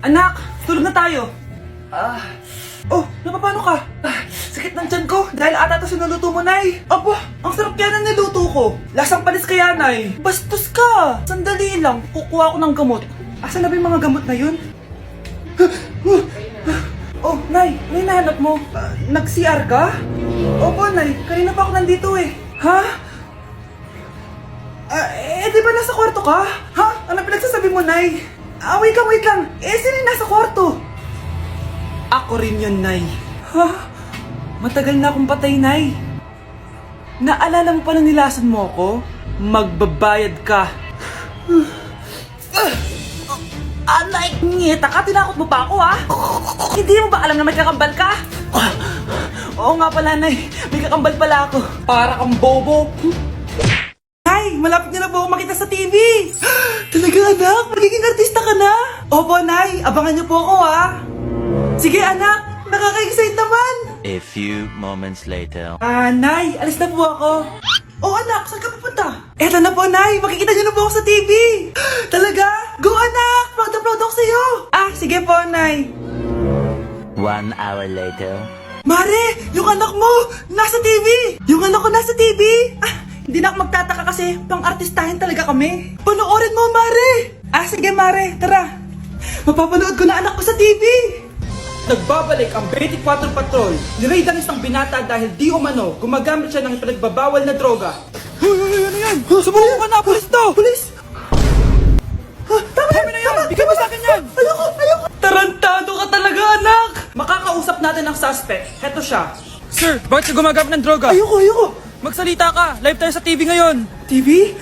Anak, tulog na tayo. Oh, napapano ka? Sakit ng tiyan ko dahil ata ito sinuluto mo, Nay. Aba, ang sarap kaya ng niluto ko. Lasang panis kaya, Nay. Bastos ka. Sandali lang, kukuha ko ng gamot. Asan na ba yung mga gamot na yun? Oh, Nay, ano yung nahanap mo? Nag-CR ka? Opo, Nay, kanina pa ako nandito eh. Ha? Di ba nasa kwarto ka? Ha? Ano pinagsasabi mo, Nay? Wait lang. Sino yung nasa kwarto? Ako rin yun, Nay. Ha? Matagal na akong patay, Nay. Naalala mo pa na nilasan mo ako? Magbabayad ka. Nay, ngita ka, tinakot mo pa ako, ha? Hindi mo ba alam na may kakambal ka? Oo nga pala, Nay. May kakambal pala ako. Para kang bobo. Nay, malapit niyo na po ako makita sa TV. Talaga, anak? Magiging artista ka na? Opo, Nay. Abangan niyo po ako, ha? Sige, anak. Nakaka-excite naman. A few moments later. Nay. Alis na po ako. Oh, anak. Saan ka pupunta? Eto na po, Nay. Makikita niyo na po ako sa TV. Talaga? Go, anak. Proud na proud ako sa'yo. Sige po, Nay. 1 hour later. Mare, yung anak mo, nasa TV! Yung anak ko nasa TV! Hindi na ako magtataka kasi pang-artistahin talaga kami. Panoorin mo, Mare! Sige, Mare, tara. Mapapanood ko na anak ko sa TV! Nagbabalik ang 24 Patrol. Niraidan isang binata dahil di umano gumagamit siya ng pinagbabawal na droga. Hoy, ano yan? Sumuko ka na, pulis to! Pulis! Tama na yan! Bigay mo sa akin yan! Ayoko! Tarantado ka talaga, anak! Makakausap natin ang suspect. Heto siya. Sir, bakit ka gumagamit ng droga? Ayoko! Magsalita ka! Live tayo sa TV ngayon! TV?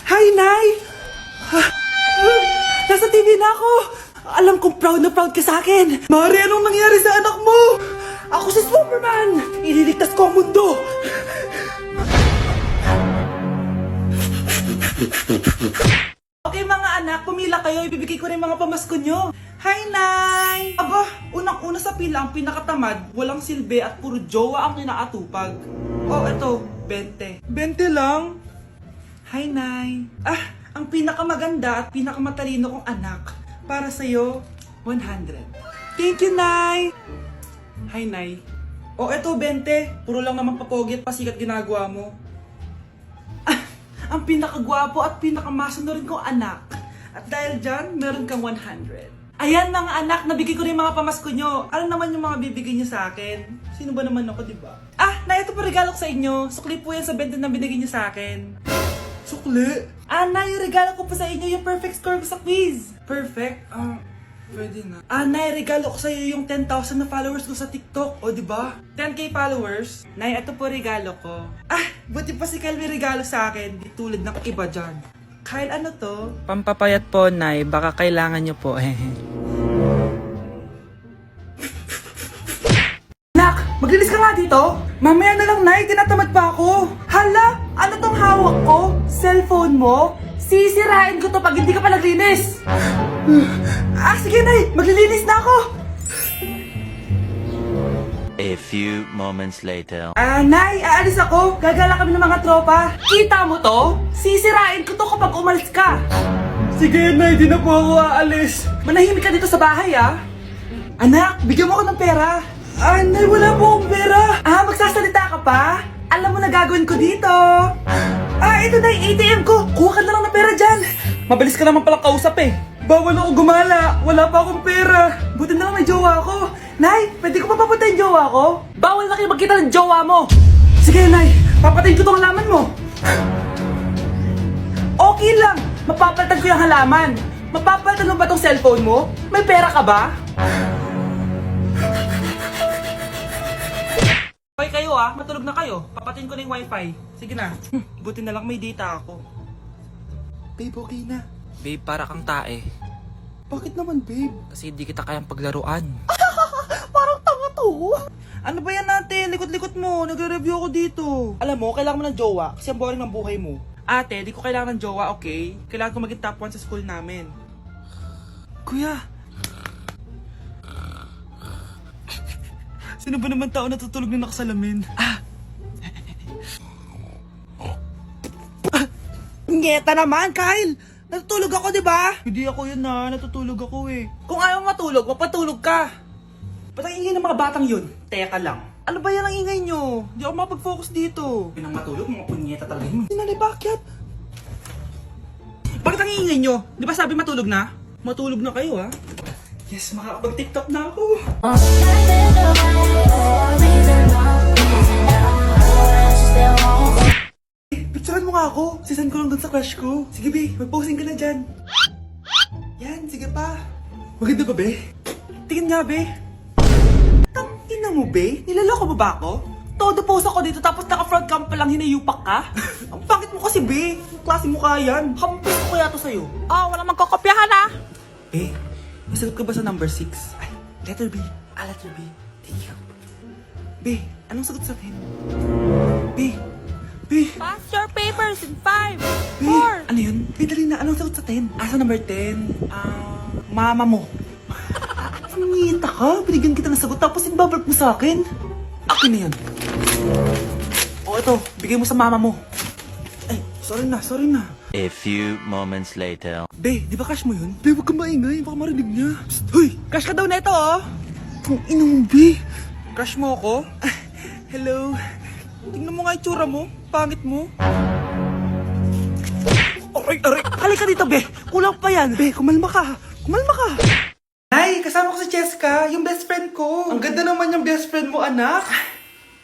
Hi, Nay! Nasa TV na ako! Alam kong proud na proud ka sa akin! Mari, anong nangyari sa anak mo? Ako si Superman! Ililigtas ko ang mundo! Okay mga anak, pumila kayo. Ibibigay ko rin mga pamasko nyo. Hi, Nay! Aba, unang-una sa pila ang pinakatamad, walang silbi at puro jowa ang inaatupag. Oh, eto, 20. 20 lang? Hi, Nay. Ang pinakamaganda at pinakamatalino kong anak. Para sa'yo, 100. Thank you, Nay! Hi, Nay. Oh, eto, 20. Puro lang naman papogi at pasikat ginagawa mo. Ang pinakagwapo at pinakamasano kong anak. At dahil dyan, meron kang 100. Ayan mga anak, nabigay ko rin mga pamasko nyo. Ano naman yung mga bibigay nyo sa akin? Sino ba naman ako, diba? Nay, ito po regalo ko sa inyo. Sukli po yan sa 20 na binigay nyo sa akin. Sukli? Nay, yung regalo ko po sa inyo, yung perfect score ko sa quiz. Perfect? Pwede na. Nay, regalo ko sa iyo yung 10,000 na followers ko sa TikTok. O, diba? 10k followers. Nay, ito po regalo ko. Buti pa si Kyle may regalo sa akin. Di tulad ng iba dyan. Kyle, ano to? Pampapayat po, Nay. Baka kailangan nyo po. Nak, maglinis ka nga dito. Mamaya na lang, Nay. Tinatamad pa ako. Hala, ano tong hawak ko? Cellphone mo? Sisirain ko to pag hindi ka pa naglinis. Sige, Nay. Maglilinis na ako. A few moments later. Nay, aalis ako. Gagala kami ng mga tropa. Kita mo to? Sisirain ko to kapag umalis ka. Sige, Nay. Di na po ako aalis. Manahimik ka dito sa bahay, Anak, bigyan mo ako ng pera. Nay, wala po akong pera. Magsasalita ka pa? Alam mo na gagawin ko dito. Ito na yung ATM ko. Kuha ka na lang ng pera dyan. Mabilis ka naman palang kausap eh. Bawal ako gumala. Wala pa akong pera. Buti na lang may jowa ako. Nay, pwede ko pa papatayin jowa ko? Bawal na kayo magkita ng jowa mo. Sige, Nay. Papatayin ko tong halaman mo. Okay lang. Mapapalitan ko yung halaman. Mapapalitan mo ba tong cellphone mo? May pera ka ba? Okay kayo matulog na kayo. Papatayin ko na yung wifi. Sige na. Buti na lang may data ako. Babe, okay na. Babe, para kang tae. Bakit naman, babe? Kasi hindi kita kayang paglaruan. Parang tanga to. Ano ba yan natin? Likot-likot mo. Nagre-review ako dito. Alam mo, kailangan mo ng jowa kasi ang boring ng buhay mo. Ate, di ko kailangan ng jowa, okay? Kailangan ko maging top 1 sa school namin. Kuya! Sino ba naman tao natutulog na nakasalamin? Ngeta naman, Kyle! Natutulog ako, di ba? Hindi ako yun na, natutulog ako eh. Kung ayaw matulog, mapatulog ka. Ba't ang ingay ng mga batang yun? Teka lang. Ano ba yan ang ingay nyo? Hindi ako makapag-focus dito. Pinang matulog, mga punyeta talaga yun. Sinanay, bakit? Bakit ang ingay nyo? Di ba sabi matulog na? Matulog na kayo ha? Yes, makakapag-tiktok na ako. Picturean mo nga ako. Sisan ko lang dun sa crush ko. Sige, be. Mag-posing ka na dyan. Yan, sige pa. Maganda ba, be? Tingin nga, be. Tangina mo, be? Nilaloko mo ba ako? Todo pose ako dito tapos naka-front cam pa lang hinayupak ka? Ang pangit mo kasi, be. Ang klase mo kaya yan. Hampis ko kaya to sa'yo. Walang magkokopyahan ah. Be, nasagot ka ba sa number 6? Ay, letter B. Letter B. Thank you. Be, anong sagot sa akin? Be. Pass your papers in 5, Be, ano yun? Be, dali na. Anong sagot sa 10? Sa number 10? Mama mo. Nangihita ka? Binigyan kita ng sagot tapos inbabalik mo sa akin? Akin na yun. Ito. Bigay mo sa mama mo. Ay, sorry na. A few moments later. Be, di ba crush mo yun? Be, huwag kang maingay. Baka marinig niya. Psst, hoy! Crush ka daw na ito, oh! Kung ina mo, Be. Crush mo ako? Hello? Tingnan mo nga itsura mo. Pangit mo. Aray! Halika dito, Be. Kulang pa yan. Be, kumalma ka. Nay, kasama ko si Cheska, yung best friend ko. Ang ganda naman yung best friend mo, anak.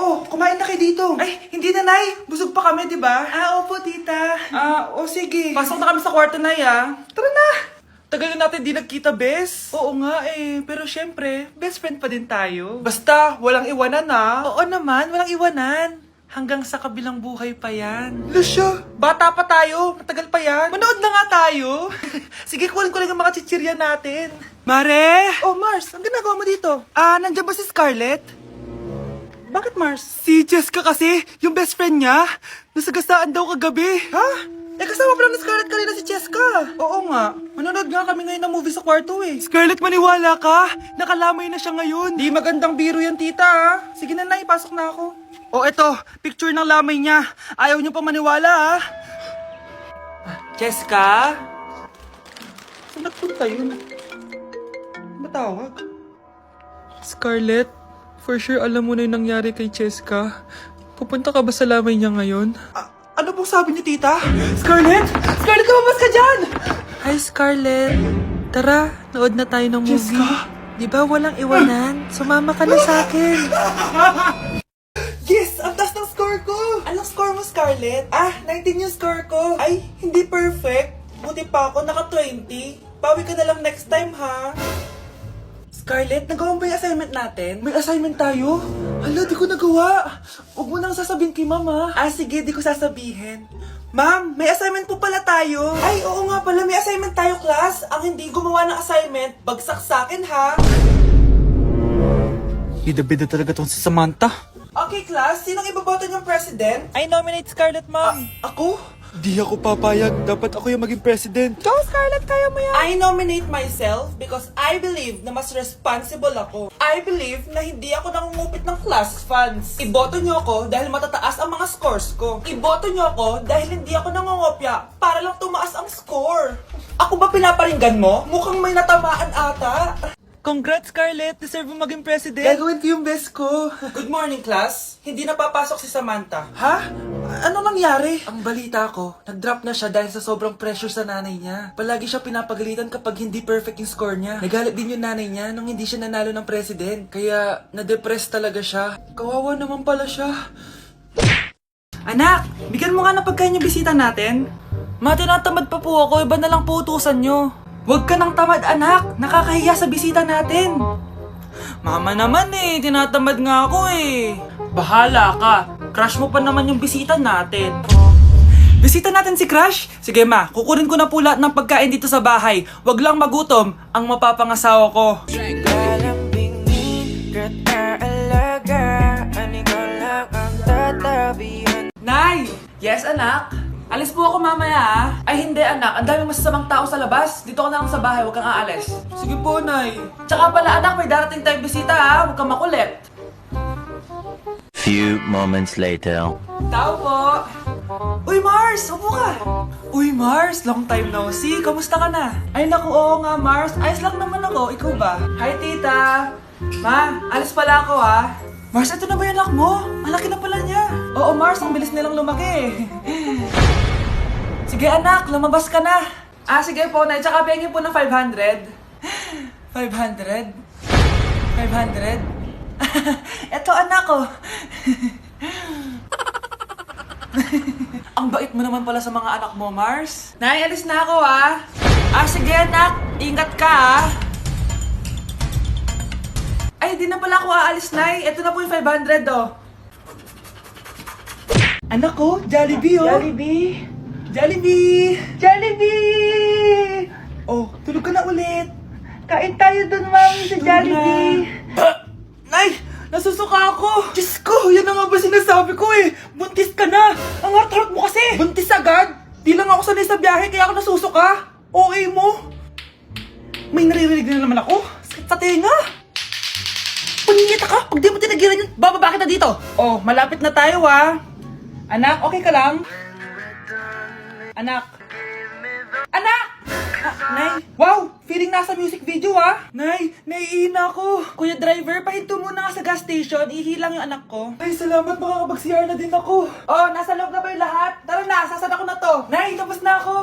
Oh, kumain na kayo dito. Ay, hindi na, Nay. Busog pa kami, di ba? Opo, tita. Sige. Pasok na kami sa kwarto, Nay, Tara na. Tagal na natin di nagkita, bes. Oo nga eh, pero syempre, best friend pa din tayo. Basta, walang iwanan Oo naman, walang iwanan. Hanggang sa kabilang buhay pa yan. Lusya, bata pa tayo. Matagal pa yan. Manood na nga tayo. Sige, kunin ko lang ang mga chichirya natin. Mare! Oh, Mars, ang ginagawa mo dito? Nandiyan ba si Scarlett? Bakit, Mars? Si Jessica kasi, yung best friend niya, nasagasaan daw kagabi. Ha? Kasama pala ni Scarlett kanina si Jessica. Oo nga. Manonood nga kami ngayon ng movie sa kwarto eh. Scarlett, maniwala ka. Nakalamay na siya ngayon. Di magandang biro yan, tita. Sige na, ipasok na ako. Eto. Picture ng lamay niya. Ayaw niyo pa maniwala, Jessica? Saan nagpunta yun? Matawag? Scarlett, for sure alam mo na yung nangyari kay Jessica. Pupunta ka ba sa lamay niya ngayon? Ano pong sabi niyo, tita? Scarlett! Scarlett, lumabas ka dyan! Hi Scarlett. Tara, nood na tayo ng movie. Jessica? Di ba walang iwanan? Sumama ka na sa akin. Yes! Ang taas ng score ko! Anong score mo, Scarlett? 19 yung score ko. Ay, hindi perfect. Buti pa ako, naka 20. Bawi ka na lang next time, ha? Scarlett, nagawa mo ba yung assignment natin? May assignment tayo? Hala, di ko nagawa. Huwag mo nang sasabihin kay mama. Sige, di ko sasabihin. Ma'am, may assignment po pala tayo. Ay, oo nga pala, may assignment tayo, class. Ang hindi gumawa ng assignment, bagsak sa akin, ha? Bida-bida talaga tong si Samantha. Okay, class, sinong ibaboto niyong president? I nominate Scarlett, ma'am. Ako? Di ako papayag. Dapat ako yung maging president. Go Scarlett, kaya mo yan. I nominate myself because I believe na mas responsible ako. I believe na hindi ako nangungupit ng class funds. Iboto niyo ako dahil matataas ang mga scores ko. Iboto niyo ako dahil hindi ako nangungopya para lang tumaas ang score. Ako ba pinaparinggan mo? Mukhang may natamaan ata. Congrats Scarlett, deserve mo maging president. Gagawin ko yung best ko. Good morning, class. Hindi na papasok si Samantha. Ha? Ano nangyari? Ang balita ko, nag-drop na siya dahil sa sobrang pressure sa nanay niya. Palagi siya pinapagalitan kapag hindi perfect yung score niya. Nagalit din yung nanay niya nung hindi siya nanalo ng president. Kaya, na-depress talaga siya. Kawawa naman pala siya. Anak, bigyan mo nga ng pagkain yung bisita natin. Ma, tinatamad pa po ako, iba na lang po utusan nyo. Huwag ka nang tamad, anak. Nakakahiya sa bisita natin. Mama naman tinatamad nga ako Bahala ka. Crush mo pa naman yung bisita natin. Bisita natin si Crush? Sige ma, kukunin ko na po lahat ng pagkain dito sa bahay. Huwag lang magutom ang mapapangasawa ko. Nay! Yes, anak? Alis po ako mamaya, Ay, hindi, anak. Ang daming masasamang tao sa labas. Dito ka na lang sa bahay. Huwag kang aalis. Sige po, Nay. Tsaka pala, anak, may darating tayong bisita, Huwag kang makulit. Few moments later. Tao po. Uy, Mars! Upo ka! Uy, Mars! Long time no see. Kamusta ka na? Ay, naku, oo nga, Mars. Ayos lang naman ako. Ikaw ba? Hi, tita! Ma, alis pala ako, ha? Mars, ito na ba yung anak mo? Ang laki na pala niya. Oo, Mars. Ang bilis nilang lumaki. Sige, anak. Lumabas ka na. Ah, sige po, Nay. Tsaka pengin po ng 500. 500? 500? Eto, anak ko. Ang bait mo naman pala sa mga anak mo, Mars. Nay, alis na ako, ha? Ah, sige, anak. Ingat ka, ha? Ay, di na pala ako aalis, Nay. Ito na po yung 500, oh. Anak ko, Jollibee, oh. Jollibee. Jollibee. Jollibee. Oh, tulog ka na ulit. Kain tayo dun, mami, sa Jollibee. Nay, nasusuka ako. Diyos ko, yan na nga ba sinasabi ko eh. Buntis ka na. Ang harap mo kasi. Buntis agad? Di lang ako sanay sa biyahe, kaya ako nasusuka. Okay mo. May naririnig na naman ako. Sakit sa tenga. Punyeta ka, pag di mo tinagilan yun, bababa kita dito. Oh, malapit na tayo, ah. Anak, okay ka lang? Anak. Anak! Ah, Nay, wow! Feeling nasa music video, ah! Nay, naiina ako! Kuya driver, pahinto muna nga sa gas station, ihilang yung anak ko. Ay, salamat, makakapag-CR na din ako. Oh, nasa loob na ba yung lahat? Tara na, sasan ako na to. Nay, tapos na ako.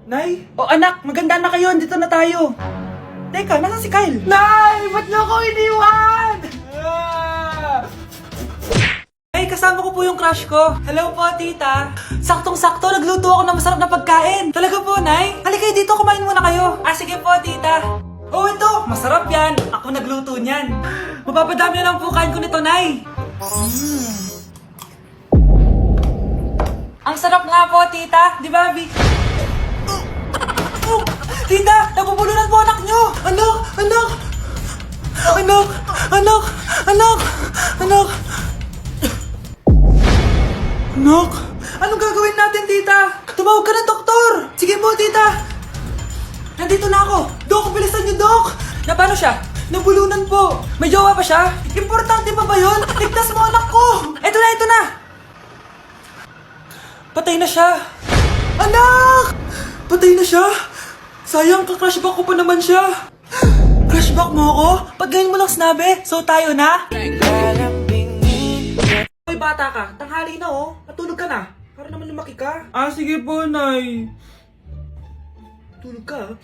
Nay? Oh, anak, maganda na kayo, dito na tayo. Teka, nasan si Kyle? Nay, ba't niyo ako iniwan? Ay, kasama ko po yung crush ko. Hello po, tita. Saktong-sakto, nagluto ako ng masarap na pagkain. Talaga po, Nay? Halika dito, kumain muna kayo. Ah, sige po, tita. Oh, ito, masarap yan. Ako nagluto niyan. Mapapadami na lang po kain ko nito, Nay. Ang sarap nga po, tita. Di ba, Vic? Tita, nabubulunan po anak nyo. Anak, anak. Anak, anak, anak, anak. Anak, anong gagawin natin, tita? Tumawag ka ng doktor! Sige po, tita! Nandito na ako! Dok, bilisan niyo, Dok! Na paano siya? Nabulunan po! May jowa pa siya? Importante pa ba yun? Ligtas mo, anak ko! Ito na, ito na! Patay na siya! Anak! Patay na siya! Sayang, kakrashback ko pa naman siya! Crashback mo ako? Pag ganyan mo lang sinabi, so tayo na? Hoy, bata ka. Tanghali na, oh. Matulog ka na. Para naman lumaki ka. Ah, sige po, Nay. Tulog ka,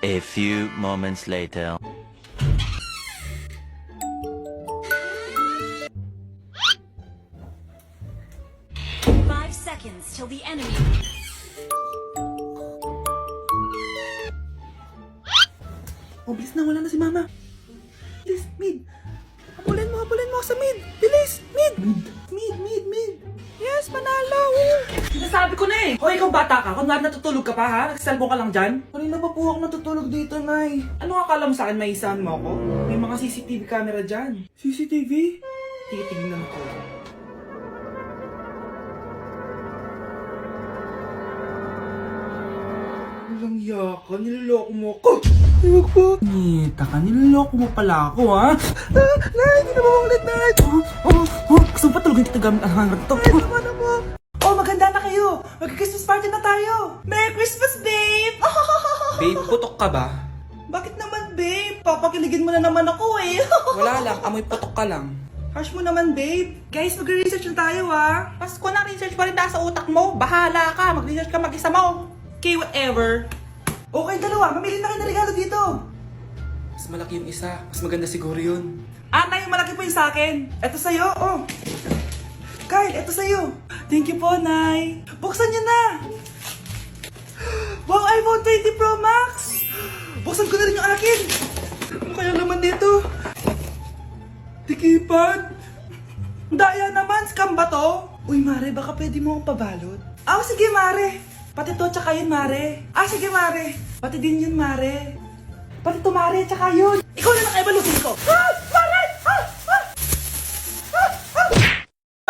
A few moments later. Five seconds till the enemy. Oh, bilis na. Wala na si Mama. Bilis, mid. Habulin mo sa mid. Bilis, mid. Mid. Yes, panalo. Sinasabi ko na eh. Hoy, ikaw bata ka. Kung natutulog ka pa, ha? Nagsisalbo ka lang dyan. Kanina pa po ako natutulog dito, Nay. Ano akala mo sa akin, may isahan mo ako? May mga CCTV camera dyan. CCTV? Titignan ko. Walang yaka, niloloko mo ako. Huwag po. Nita ka, niloloko mo pala ako, ha? Nay, hindi na maulit, Nay. Gusto mo pa tulogin kita gamit ang hangar to? Nay, tama na mo. Oh, maganda na kayo. Mag-Christmas party na tayo. Merry Christmas, babe. Babe, putok ka ba? Bakit naman, babe? Papakiligin mo na naman ako, eh. Wala lang, amoy putok ka lang. Hush mo naman, babe. Guys, mag-research na tayo, ha? Pasko na, research pa rin nasa utak mo. Bahala ka, mag-research ka mag-isa mo. Okay, whatever. Okay, dalawa. Mamili na kayo ng regalo dito. Mas malaki yung isa. Mas maganda siguro yun. Ah, Nay, malaki po yung sa akin. Ito sa'yo, oh. Kyle, ito sa'yo. Thank you po, Nay. Buksan niyo na. Wow, iPhone 20 Pro Max. Buksan ko na rin yung akin. Ano kaya naman dito? Tikipad. Daya naman, scam ba to? Uy, Mare, baka pwede mo akong pabalot. Ah, sige, Mare. Pati to, tsaka yun, Mare. Ah, sige, Mare. Pati din yun, Mare. Pati to, Mare, tsaka yun. Ikaw na lang ay balutin ko. Ah!